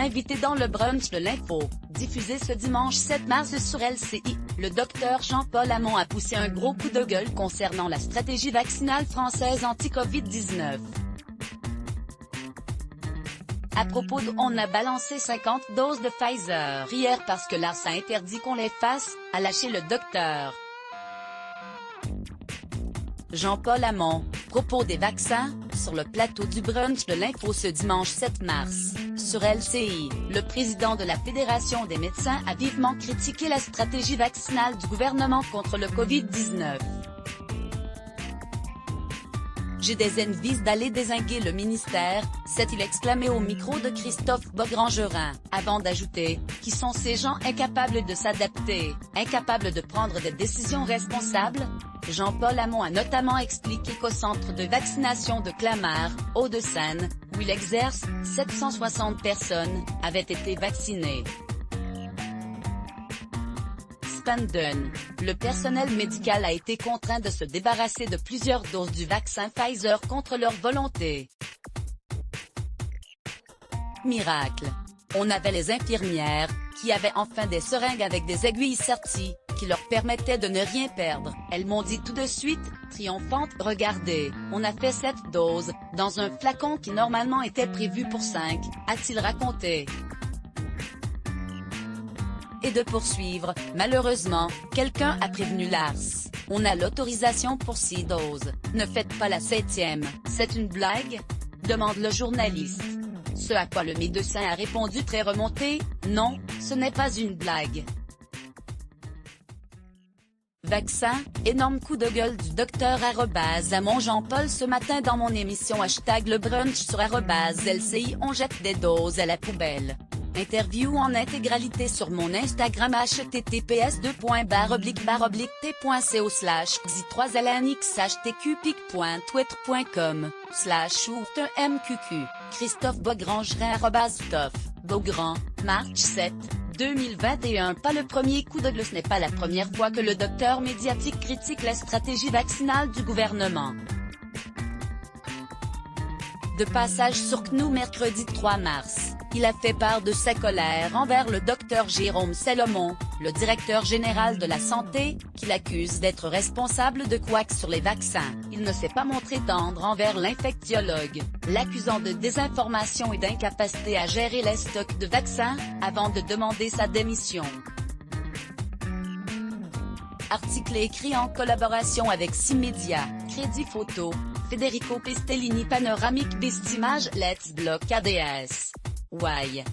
Invité dans le brunch de l'info, diffusé ce dimanche 7 mars sur LCI, le docteur Jean-Paul Hamon a poussé un gros coup de gueule concernant la stratégie vaccinale française anti-Covid-19. À propos de « On a balancé 50 doses de Pfizer hier parce que l'ARS a interdit qu'on les fasse », a lâché le docteur. Jean-Paul Hamon, propos des vaccins, sur le plateau du brunch de l'info ce dimanche 7 mars. Sur LCI, le président de la Fédération des médecins a vivement critiqué la stratégie vaccinale du gouvernement contre le Covid-19. J'ai des envies d'aller dézinguer le ministère, s'est-il exclamé au micro de Christophe Beaugrand-Gerin, avant d'ajouter « Qui sont ces gens incapables de s'adapter, incapables de prendre des décisions responsables ?» Jean-Paul Hamon a notamment expliqué qu'au centre de vaccination de Clamart, Hauts-de-Seine, où il exerce, 760 personnes avaient été vaccinées. Spanden, le personnel médical a été contraint de se débarrasser de plusieurs doses du vaccin Pfizer contre leur volonté. Miracle. On avait les infirmières, qui avaient enfin des seringues avec des aiguilles serties, qui leur permettaient de ne rien perdre. Elles m'ont dit tout de suite, triomphante, « Regardez, on a fait 7 doses, dans un flacon qui normalement était prévu pour 5, a-t-il raconté. Et de poursuivre, malheureusement, quelqu'un a prévenu l'ARS. On a l'autorisation pour 6 doses. Ne faites pas la 7e, c'est une blague? Demande le journaliste. Ce à quoi le médecin a répondu très remonté, non, ce n'est pas une blague. Vaccin, énorme coup de gueule du docteur @Hamon Jean-Paul ce matin dans mon émission #le brunch sur @LCI. On jette des doses à la poubelle. Interview en intégralité sur mon Instagram https://t.b/t.co/xi3lnx/tqpic.twitter.com/mqq. Christophe Beaugrand-Gerin Beaugrand, March 7, 2021. Pas le premier coup de gueule. Ce n'est pas la première fois que le docteur médiatique critique la stratégie vaccinale du gouvernement. De passage sur CNU mercredi 3 mars, il a fait part de sa colère envers le docteur Jérôme Salomon, le directeur général de la santé, qu'il accuse d'être responsable de couacs sur les vaccins. Il ne s'est pas montré tendre envers l'infectiologue, l'accusant de désinformation et d'incapacité à gérer les stocks de vaccins, avant de demander sa démission. Article écrit en collaboration avec 6 médias, Crédit Photo, Federico Pistellini Panoramique Best Image Let's Block ADS. Why?